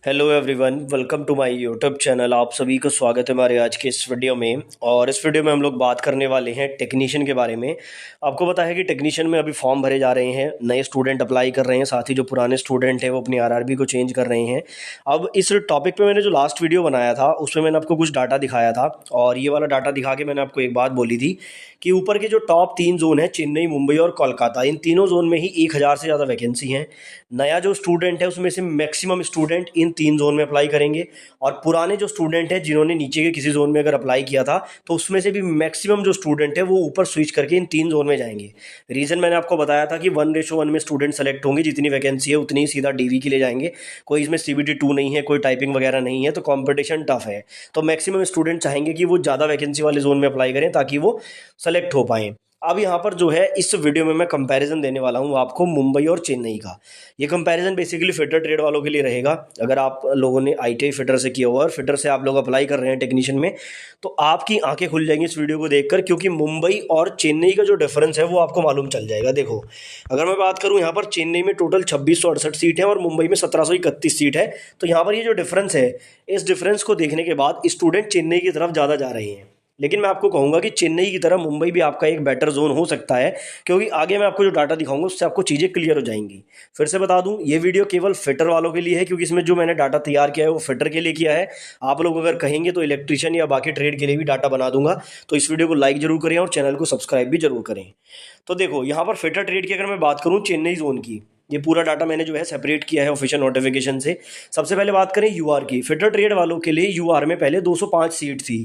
Hello everyone, welcome to my YouTube channel. आप सभी का स्वागत है हमारे आज के इस वीडियो में। और इस वीडियो में हम लोग बात करने वाले हैं टेक्नीशियन के बारे में। आपको पता है कि टेक्नीशियन में अभी फॉर्म भरे जा रहे हैं, नए स्टूडेंट अप्लाई कर रहे हैं, साथ ही जो पुराने स्टूडेंट हैं वो अपनी आरआरबी को चेंज कर रहे हैं। अब इस टॉपिक पे मैंने जो लास्ट वीडियो बनाया था उसमें मैंने आपको कुछ डाटा दिखाया था, और ये वाला डाटा दिखा के मैंने आपको एक बात बोली थी कि ऊपर के जो टॉप 3 जोन है, चेन्नई, मुंबई और कोलकाता, इन तीनों जोन में ही 1000 से ज़्यादा वैकेंसी हैं। नया जो स्टूडेंट है उसमें से मैक्सिमम स्टूडेंट इन 3 जोन में अप्लाई करेंगे, और पुराने जो स्टूडेंट हैं जिन्होंने नीचे के किसी जोन में अगर अप्लाई किया था तो उसमें से भी मैक्सिमम जो स्टूडेंट है वो ऊपर स्विच करके इन 3 जोन में जाएंगे। रीज़न मैंने आपको बताया था कि 1:1 में स्टूडेंट सेलेक्ट होंगे, जितनी वैकेंसी है उतनी ही सीधा डीवी के लिए जाएंगे। कोई इसमें CBT 2 नहीं है, कोई टाइपिंग वगैरह नहीं है, तो कॉम्पिटिशन टफ है। तो मैक्सिमम स्टूडेंट चाहेंगे कि वो ज़्यादा वैकेंसी वाले जोन में अप्लाई करें ताकि वो सेलेक्ट हो पाएँ। अब यहाँ पर जो है इस वीडियो में मैं कंपैरिजन देने वाला हूँ आपको मुंबई और चेन्नई का। ये कंपैरिजन बेसिकली फिटर ट्रेड वालों के लिए रहेगा। अगर आप लोगों ने ITI फिटर से किया हुआ और फिटर से आप लोग अप्लाई कर रहे हैं टेक्नीशियन में, तो आपकी आंखें खुल जाएंगी इस वीडियो को देखकर, क्योंकि मुंबई और चेन्नई का जो डिफरेंस है वो आपको मालूम चल जाएगा। देखो, अगर मैं बात करूँ, यहाँ पर चेन्नई में टोटल 2668 सीट है और मुंबई में 1731 सीट है। तो यहाँ पर ये जो डिफरेंस है, इस डिफरेंस को देखने के बाद स्टूडेंट चेन्नई की तरफ ज़्यादा जा रहे हैं। लेकिन मैं आपको कहूंगा कि चेन्नई की तरह मुंबई भी आपका एक बेटर जोन हो सकता है, क्योंकि आगे मैं आपको जो डाटा दिखाऊंगा उससे आपको चीज़ें क्लियर हो जाएंगी। फिर से बता दूं, ये वीडियो केवल फिटर वालों के लिए है, क्योंकि इसमें जो मैंने डाटा तैयार किया है वो फिटर के लिए किया है। आप लोग अगर कहेंगे तो इलेक्ट्रीशियन या बाकी ट्रेड के लिए भी डाटा बना दूंगा। तो इस वीडियो को लाइक जरूर करें और चैनल को सब्सक्राइब भी जरूर करें। तो देखो, यहाँ पर फिटर ट्रेड की अगर मैं बात करूँ चेन्नई जोन की, ये पूरा डाटा मैंने जो है सेपरेट किया है ऑफिशियल नोटिफिकेशन से। सबसे पहले बात करें यूआर की। फिटर ट्रेड वालों के लिए यूआर में पहले 205 सीट थी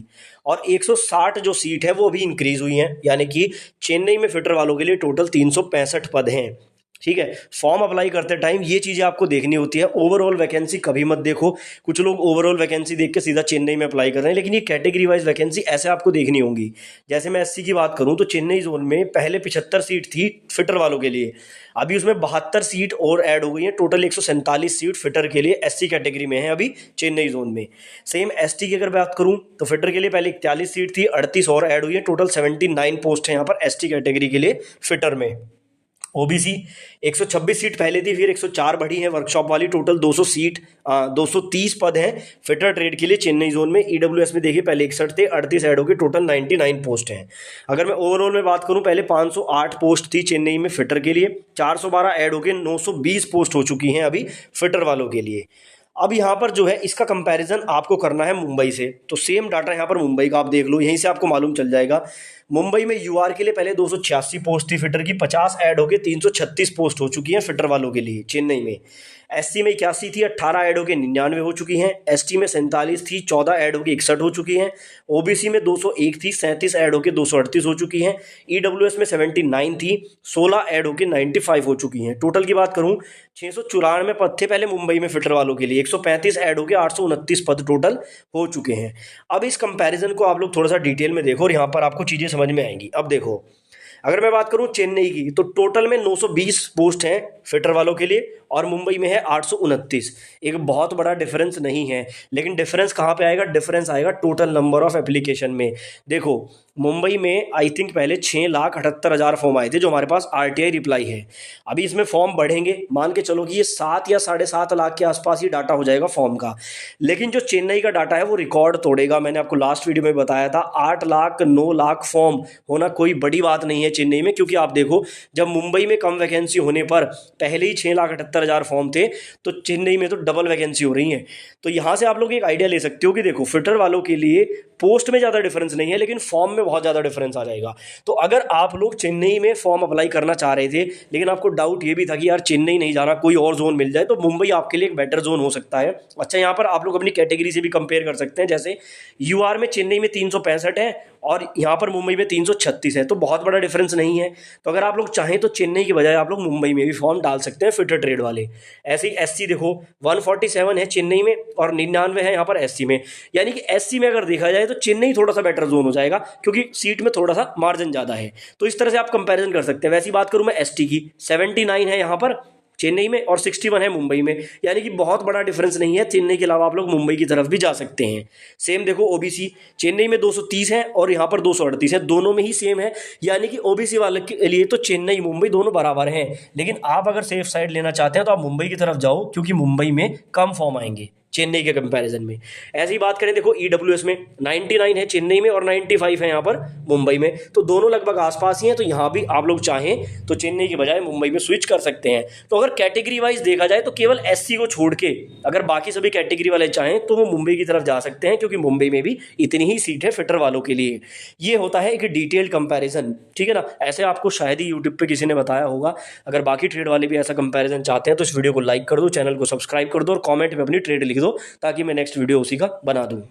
और 160 जो सीट है वो अभी इंक्रीज हुई हैं, यानी कि चेन्नई में फिटर वालों के लिए टोटल 365 पद हैं। ठीक है। फॉर्म अप्लाई करते टाइम ये चीज़ें आपको देखनी होती है। ओवरऑल वैकेंसी कभी मत देखो। कुछ लोग ओवरऑल वैकेंसी देख के सीधा चेन्नई में अप्लाई कर रहे हैं, लेकिन ये कैटेगरी वाइज वैकेंसी ऐसे आपको देखनी होंगी। जैसे मैं SC की बात करूं तो चेन्नई जोन में पहले 75 सीट थी फिटर वालों के लिए, अभी उसमें 72 सीट और ऐड हो गई है। टोटल 147 सीट फिटर के लिए SC कैटेगरी में है अभी चेन्नई जोन में। सेम ST की अगर बात करूं तो फिटर के लिए पहले 41 सीट थी, 38 और ऐड हुई है। टोटल 79 पोस्ट है यहाँ पर ST कैटेगरी के लिए फिटर में। OBC 126 सीट पहले थी, फिर 104 बढ़ी है वर्कशॉप वाली। टोटल 200 सीट 230 पद हैं फिटर ट्रेड के लिए चेन्नई जोन में। EWS में देखिए पहले 61 थे, 38 ऐड हो गए, टोटल 99 पोस्ट हैं। अगर मैं ओवरऑल में बात करूं, पहले 508 पोस्ट थी चेन्नई में फिटर के लिए, 412 ऐड हो गए, 920 पोस्ट हो चुकी हैं अभी फिटर वालों के लिए। अब यहाँ पर जो है इसका कंपैरिजन आपको करना है मुंबई से। तो सेम डाटा यहाँ पर मुंबई का आप देख लो, यहीं से आपको मालूम चल जाएगा। मुंबई में UR के लिए पहले 286 पोस्ट थी फिटर की, 50 ऐड हो गए, 336 पोस्ट हो चुकी हैं फिटर वालों के लिए चेन्नई में। SC में 81 थी, 18 ऐड हो के 99 हो चुकी हैं। ST में 47 थी, 14 ऐड हो के 61 हो चुकी हैं। OBC में 201 थी, 37 ऐड हो के 238 हो चुकी हैं। EWS में 79 थी, 16 ऐड हो के 95 हो चुकी हैं। टोटल की बात करूं, 694 पद थे पहले मुंबई में फिटर वालों के लिए, 135 ऐड हो के 829 पद टोटल हो चुके हैं। अब इस कंपैरिजन को आप लोग थोड़ा सा डिटेल में देखो और यहाँ पर आपको चीज़ें समझ में आएंगी। अब देखो, अगर मैं बात करूं चेन्नई की तो टोटल में 920 पोस्ट हैं फिटर वालों के लिए और मुंबई में है 829। एक बहुत बड़ा डिफरेंस नहीं है, लेकिन डिफरेंस कहाँ पे आएगा? डिफरेंस आएगा टोटल नंबर ऑफ एप्लीकेशन में। देखो, मुंबई में आई थिंक पहले 6,78,000 फॉर्म आए थे जो हमारे पास RTI रिप्लाई है। अभी इसमें फॉर्म बढ़ेंगे, मान के चलो कि ये 7 या 7.5 लाख के आसपास ही डाटा हो जाएगा फॉर्म का। लेकिन जो चेन्नई का डाटा है वो रिकॉर्ड तोड़ेगा। मैंने आपको लास्ट वीडियो में बताया था 8 लाख 9 लाख फॉर्म होना कोई बड़ी बात नहीं है चेन्नई में, क्योंकि आप देखो जब मुंबई में कम वैकेंसी होने पर पहले ही 6,78,000 फॉर्म थे, तो चेन्नई में तो डबल वैकेंसी हो रही है। तो यहाँ से आप लोग एक आइडिया ले सकते हो कि देखो, फिटर वालों के लिए पोस्ट में ज़्यादा डिफरेंस नहीं है, लेकिन फॉर्म में बहुत ज़्यादा डिफरेंस आ जाएगा। तो अगर आप लोग चेन्नई में फॉर्म अप्लाई करना चाह रहे थे, लेकिन आपको डाउट ये भी था कि यार चेन्नई नहीं जाना, कोई और जोन मिल जाए, तो मुंबई आपके लिए एक बेटर जोन हो सकता है। अच्छा, यहाँ पर आप लोग अपनी कैटेगरी से भी कंपेयर कर सकते हैं। जैसे UR में चेन्नई में 365 है और यहाँ पर मुंबई में 336 है, तो बहुत बड़ा डिफरेंस नहीं है। तो अगर आप लोग चाहें तो चेन्नई की बजाय आप लोग मुंबई में भी फॉर्म डाल सकते हैं फिटर ट्रेड वाले। ऐसे ही SC देखो, 147 है चेन्नई में और 99 है यहाँ पर SC में। यानी कि SC में अगर देखा जाए तो चेन्नई थोड़ा सा बेटर जोन हो जाएगा, क्योंकि सीट में थोड़ा सा मार्जिन ज़्यादा है। तो इस तरह से आप कंपेरिजन कर सकते हैं। वैसी बात करूँ मैं ST की, 79 है यहाँ पर चेन्नई में और 61 है मुंबई में, यानी कि बहुत बड़ा डिफरेंस नहीं है। चेन्नई के अलावा आप लोग मुंबई की तरफ भी जा सकते हैं। सेम देखो OBC, चेन्नई में 230 है और यहाँ पर 238 है, दोनों में ही सेम है। यानी कि OBC वाले के लिए तो चेन्नई मुंबई दोनों बराबर हैं। लेकिन आप अगर सेफ साइड लेना चाहते हैं तो आप मुंबई की तरफ जाओ, क्योंकि मुंबई में कम फॉर्म आएंगे। चेन्नई के कंपैरिजन में। ऐसी बात करें देखो ईडब्ल्यूएस में 99 है चेन्नई में और 95 है यहाँ पर मुंबई में, तो दोनों लगभग आसपास ही हैं। तो यहाँ भी आप लोग चाहें तो चेन्नई के बजाय मुंबई में स्विच कर सकते हैं। तो अगर कैटेगरी वाइज देखा जाए तो केवल एससी को छोड़ के अगर बाकी सभी कैटेगरी वाले चाहें तो वो मुंबई की तरफ जा सकते हैं, क्योंकि मुंबई में भी इतनी ही सीट है फिटर वालों के लिए। ये होता है एक डिटेल्ड कंपैरिजन, ठीक है ना। ऐसे आपको शायद ही यूट्यूब पे किसी ने बताया होगा। अगर बाकी ट्रेड वाले भी ऐसा कंपैरिजन चाहते हैं तो इस वीडियो को लाइक कर दो, चैनल को सब्सक्राइब कर दो और कमेंट में अपनी ट्रेड लिख दो, ताकि मैं नेक्स्ट वीडियो उसी का बना दूं।